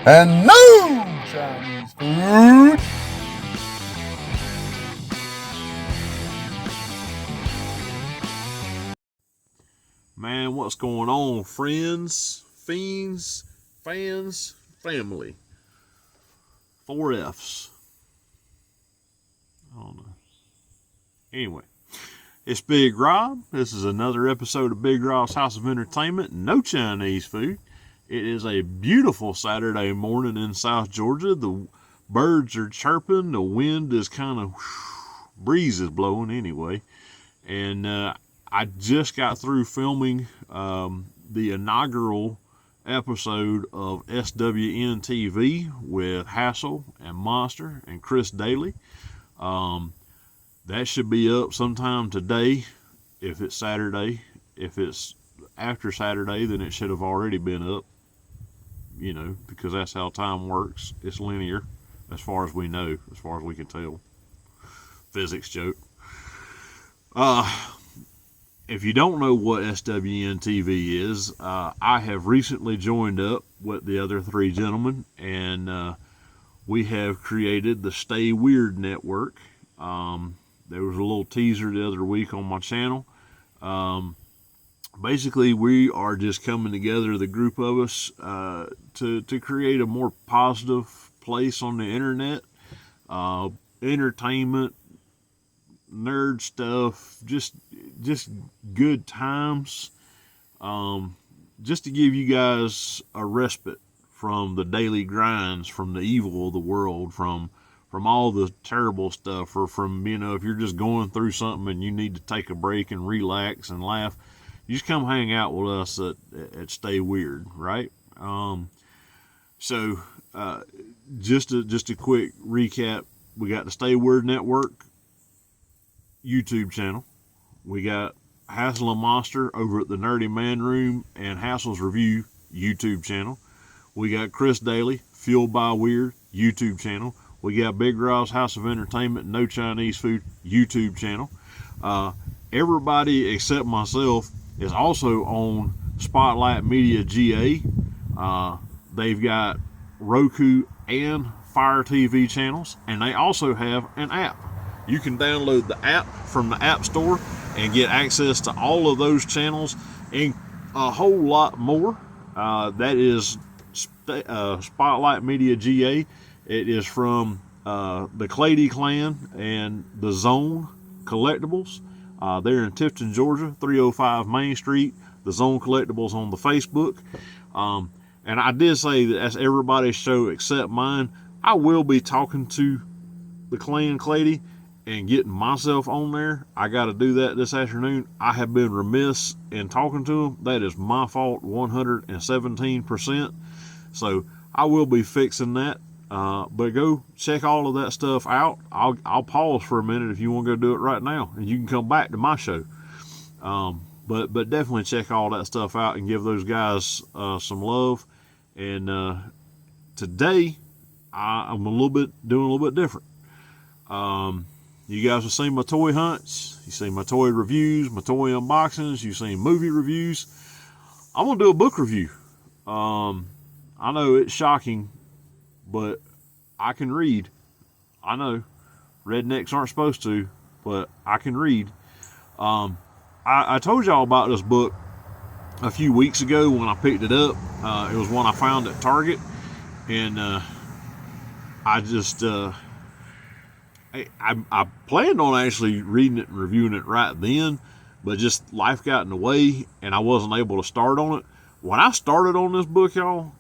and no Chinese food. Man, what's going on, friends, fiends, fans, family? 4 F's. I don't know. Anyway, it's Big Rob. This is another episode of Big Rob's House of Entertainment. No Chinese food. It is a beautiful Saturday morning in South Georgia. The birds are chirping. The wind is kind of, breeze is blowing anyway. And I just got through filming the inaugural episode of SWN TV with Hassel and Monster and Chris Dailey. That should be up sometime today if it's Saturday. If it's after Saturday, then it should have already been up, you know, because that's how time works. It's linear as far as we know, as far as we can tell. Physics joke. If you don't know what SWN TV is, I have recently joined up with the other 3 gentlemen, and we have created the Stay Weird Network. There was a little teaser the other week on my channel. Basically, we are just coming together, the group of us, to create a more positive place on the internet. Entertainment, nerd stuff, just good times, just to give you guys a respite from the daily grinds, from the evil of the world, from all the terrible stuff, or from, you know, if you're just going through something and you need to take a break and relax and laugh, you just come hang out with us at Stay Weird, right? So just a quick recap. We got the Stay Weird Network YouTube channel. We got Hassel and Monster over at the Nerdy Man Room and Hassel's Review YouTube channel. We got Chris Dailey, Fueled by Weird YouTube channel. We got Big Rob's House of Entertainment, No Chinese Food YouTube channel. Everybody except myself is also on Spotlight Media GA. They've got Roku and Fire TV channels, and they also have an app. You can download the app from the App Store and get access to all of those channels and a whole lot more. That is Spotlight Media GA. It is from the Clady Clan and the Zone Collectables. They're in Tifton, Georgia, 305 Main Street. The Zone Collectables on the Facebook. And I did say that that's everybody's show except mine. I will be talking to the Clan Clady and getting myself on there. I got to do that this afternoon. I have been remiss in talking to them. That is my fault 117%. So I will be fixing that. But go check all of that stuff out. I'll pause for a minute if you want to go do it right now, and you can come back to my show. But definitely check all that stuff out and give those guys some love. And today I'm doing a little bit different. You guys have seen my toy hunts. You've seen my toy reviews, my toy unboxings. You've seen movie reviews. I'm going to do a book review. I know it's shocking, but I can read. I know rednecks aren't supposed to, but I can read. I told y'all about this book a few weeks ago when I picked it up. It was one I found at Target, and I just I planned on actually reading it and reviewing it right then, but just life got in the way and I wasn't able to start on it. When I started on this book, y'all,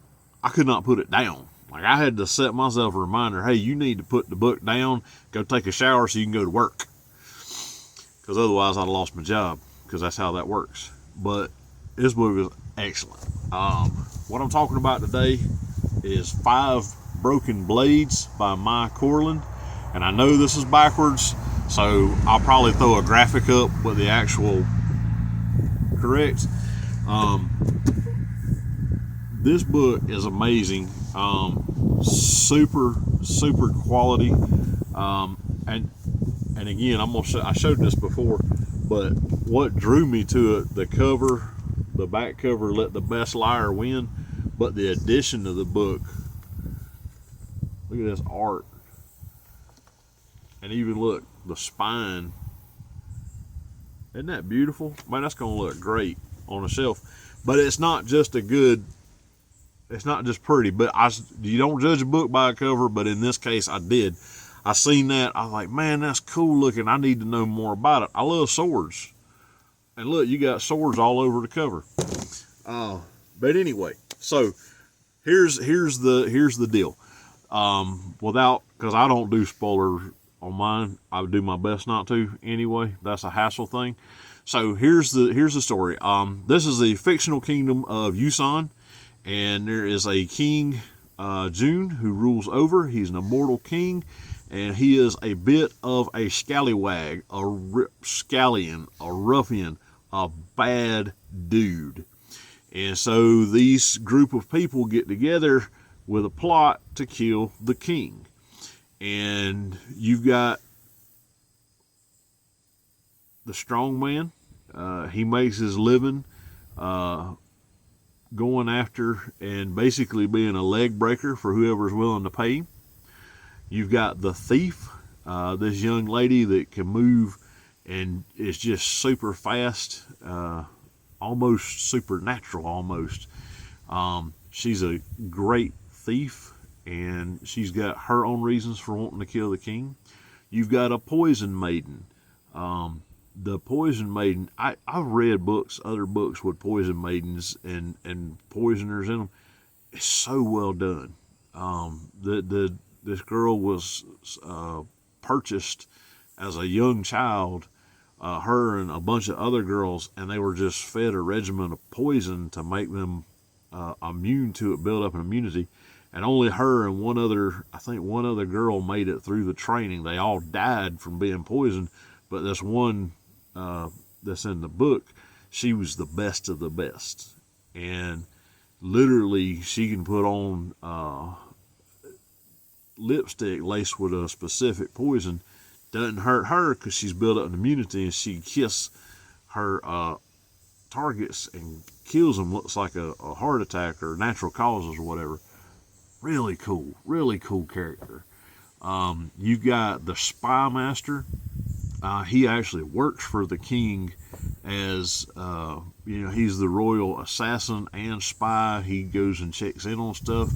I could not put it down. Like, I had to set myself a reminder, hey, you need to put the book down, go take a shower so you can go to work. Because otherwise I'd have lost my job, because that's how that works. But this book is excellent. What I'm talking about today is 5 Broken Blades by Corland. And I know this is backwards, so I'll probably throw a graphic up with the actual correct. This book is amazing. Super quality. And again, I showed this before, but what drew me to it, the cover, the back cover, let the best liar win. But the addition of the book Look at this art. And even look, the spine. Isn't that beautiful? Man, that's going to look great on a shelf. But it's not just it's not just pretty. But you don't judge a book by a cover, but in this case, I did. I seen that. I was like, man, that's cool looking. I need to know more about it. I love swords. And look, you got swords all over the cover. But anyway, so here's the deal. Because I don't do spoilers on mine. I would do my best not to anyway. That's a hassle thing. So here's the story. This is the fictional kingdom of Yusan, and there is a king, June, who rules over. He's an immortal king, and he is a bit of a scallywag, a scallion, a ruffian, a bad dude. And so these group of people get together with a plot to kill the king. And you've got the strong man. He makes his living going after and basically being a leg breaker for whoever's willing to pay him. You've got the thief, this young lady that can move and is just super fast, almost supernatural almost. She's a great thief, and she's got her own reasons for wanting to kill the king. You've got a poison maiden. The poison maiden, I've read other books with poison maidens and poisoners in them. It's so well done. This girl was purchased as a young child, her and a bunch of other girls, and they were just fed a regimen of poison to make them immune to it, build up an immunity. And only her and one other girl made it through the training. They all died from being poisoned, but this one that's in the book, she was the best of the best. And literally, she can put on lipstick laced with a specific poison. Doesn't hurt her because she's built up an immunity, and she kisses her targets and kills them. Looks like a heart attack or natural causes or whatever. Really cool character. You got the spy master. He actually works for the king as, he's the royal assassin and spy. He goes and checks in on stuff.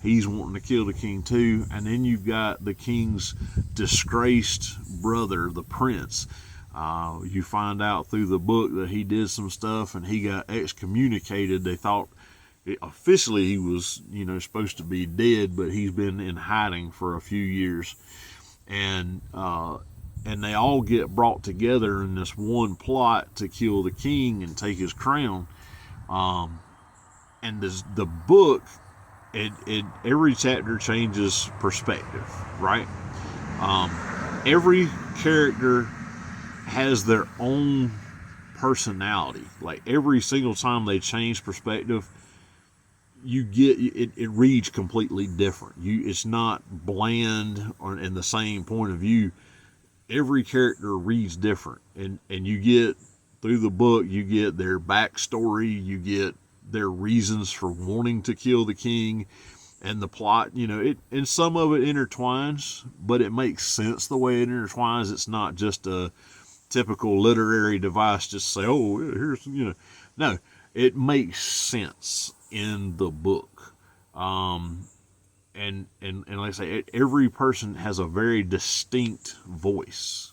He's wanting to kill the king too. And then you've got the king's disgraced brother, the prince. You find out through the book that he did some stuff and he got excommunicated. They thought officially he was, supposed to be dead, but he's been in hiding for a few years. And they all get brought together in this one plot to kill the king and take his crown. And the book, every chapter changes perspective, right? Every character has their own personality. Like every single time they change perspective, you get it reads completely different. It's not bland or in the same point of view. Every character reads different, and you get through the book, you get their backstory, you get their reasons for wanting to kill the king, and the plot. And some of it intertwines, but it makes sense the way it intertwines. It's not just a typical literary device, just say, oh, here's no, it makes sense in the book. And like I say, every person has a very distinct voice.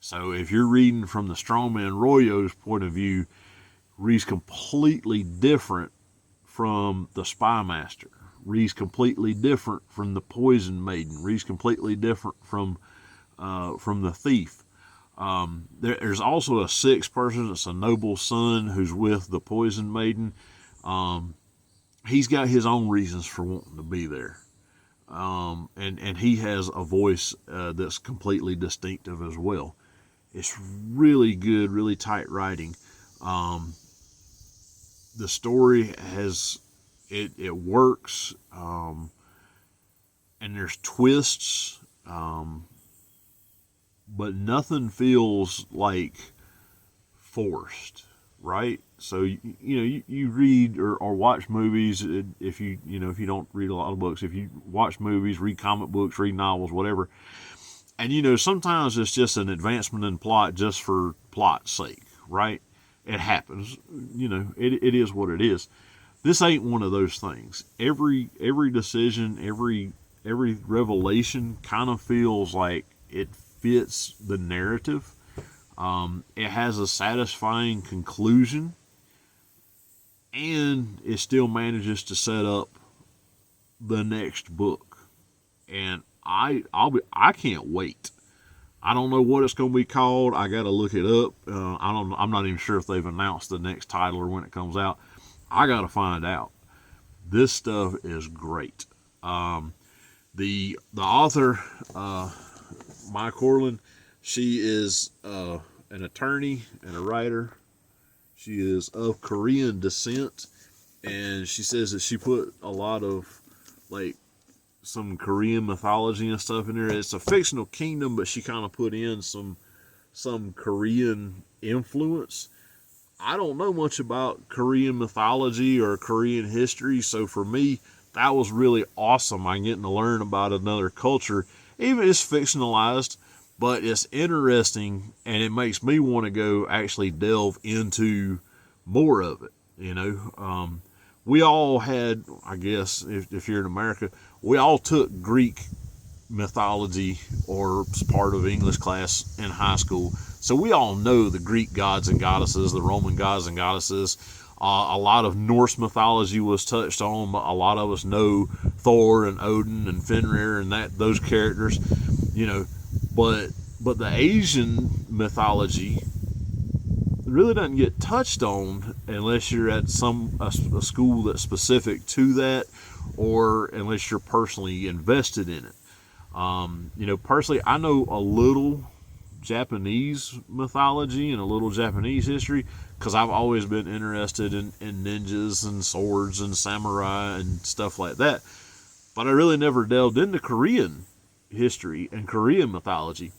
So if you're reading from the Strongman Royo's point of view, reads completely different from the Spy Master. Reads completely different from the Poison Maiden. Reads completely different from the Thief. There's also a sixth person. It's a noble son who's with the Poison Maiden. He's got his own reasons for wanting to be there. And he has a voice that's completely distinctive as well. It's really good, really tight writing. The story it works, and there's twists, but nothing feels like forced. right? So you read or watch movies. If if you don't read a lot of books, if you watch movies, read comic books, read novels, whatever, and sometimes it's just an advancement in plot just for plot's sake, right? It happens. It is what it is. This ain't one of those things. Every decision, every revelation kind of feels like it fits the narrative. It has a satisfying conclusion, and it still manages to set up the next book. And I can't wait. I don't know what it's going to be called. I got to look it up. I'm not even sure if they've announced the next title or when it comes out. I got to find out. This stuff is great. The author, Maya Corland, she is an attorney and a writer. She is of Korean descent, and she says that she put a lot of like some Korean mythology and stuff in there. It's a fictional kingdom, but she kind of put in some Korean influence. I don't know much about Korean mythology or Korean history, so for me, that was really awesome. I'm getting to learn about another culture. Even it's fictionalized, but it's interesting, and it makes me want to go actually delve into more of it. We all had, I guess, if you're in America, we all took Greek mythology or part of English class in high school. So we all know the Greek gods and goddesses, the Roman gods and goddesses. A lot of Norse mythology was touched on, but a lot of us know Thor and Odin and Fenrir and those characters, But the Asian mythology really doesn't get touched on unless you're at a school that's specific to that, or unless you're personally invested in it. Personally, I know a little Japanese mythology and a little Japanese history because I've always been interested in ninjas and swords and samurai and stuff like that. But I really never delved into Korean history and Korean mythology.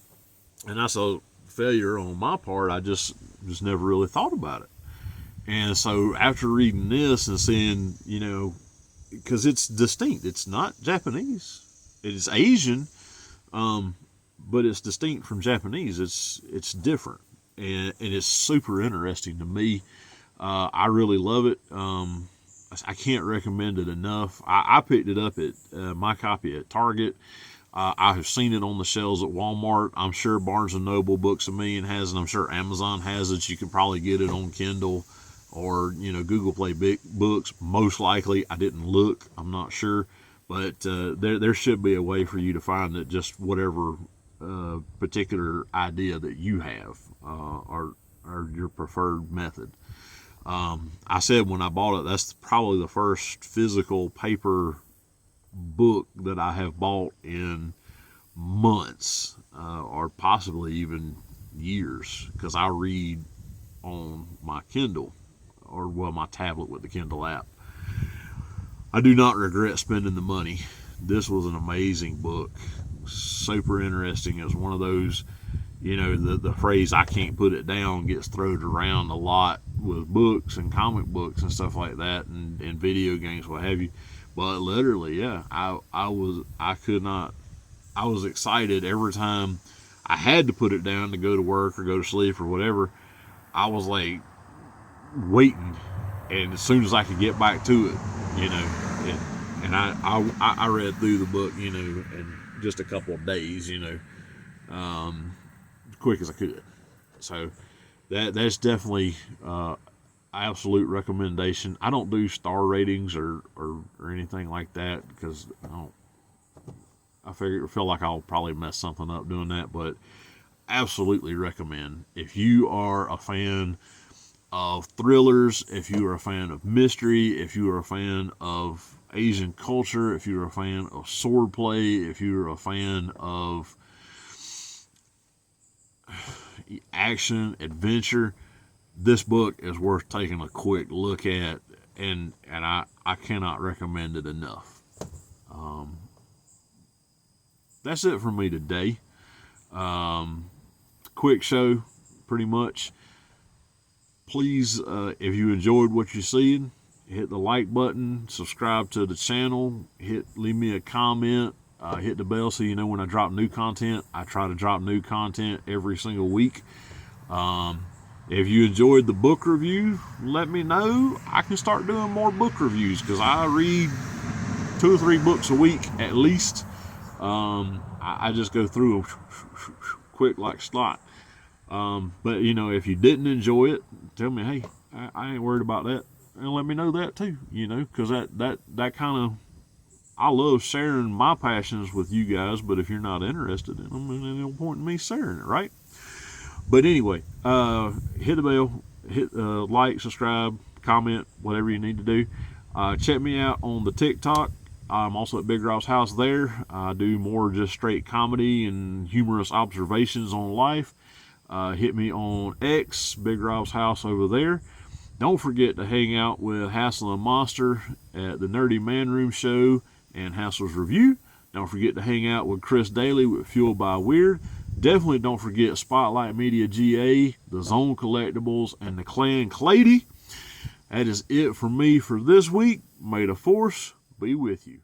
And that's a failure on my part. I just never really thought about it. And so after reading this and seeing, because it's distinct, it's not Japanese, it is Asian, but it's distinct from Japanese. It's different, and it's super interesting to me. I really love it. I can't recommend it enough. I picked it up at my copy at Target. I have seen it on the shelves at Walmart. I'm sure Barnes & Noble, Books A Million has it. I'm sure Amazon has it. You can probably get it on Kindle or, Google Play Books. Most likely. I didn't look. I'm not sure. But there should be a way for you to find it, just whatever particular idea that you have or your preferred method. I said when I bought it, that's probably the first physical paper book that I have bought in months or possibly even years, because I read on my Kindle or my tablet with the Kindle app. I do not regret spending the money. This was an amazing book, super interesting. It was one of those, the phrase "I can't put it down" gets thrown around a lot with books and comic books and stuff like that, and video games, what have you. But literally, yeah, I was excited every time I had to put it down to go to work or go to sleep or whatever. I was like waiting, and as soon as I could get back to it, and I read through the book, in just a couple of days, quick as I could. So that's definitely absolute recommendation. I don't do star ratings or anything like that because I feel like I'll probably mess something up doing that, but absolutely recommend. If you are a fan of thrillers, if you are a fan of mystery, if you are a fan of Asian culture, if you're a fan of swordplay, if you're a fan of action, adventure, this book is worth taking a quick look at, and I cannot recommend it enough. That's it for me today. Quick show, pretty much. Please, if you enjoyed what you're seeing, hit the like button, subscribe to the channel, leave me a comment, hit the bell so you know when I drop new content. I try to drop new content every single week. If you enjoyed the book review, let me know. I can start doing more book reviews because I read 2 or 3 books a week at least. I just go through them quick like snot. But you know, if you didn't enjoy it, tell me, hey, I ain't worried about that, and let me know that too. You know, because that kind of, I love sharing my passions with you guys. But if you're not interested in them, then there's no point in me sharing it, right? But anyway, hit the bell, hit like, subscribe, comment, whatever you need to do. Check me out on the TikTok. I'm also at Big Rob's house there. I do more just straight comedy and humorous observations on life. Hit me on X, Big Rob's house over there. Don't forget to hang out with Hassel and Monster at the Nerdy Man Room show and Hassel's Review. Don't forget to hang out with Chris Dailey with Fueled by Weird. Definitely don't forget Spotlight Media GA, the Zone Collectables, and the Clan Clady. That is it for me for this week. May the Force be with you.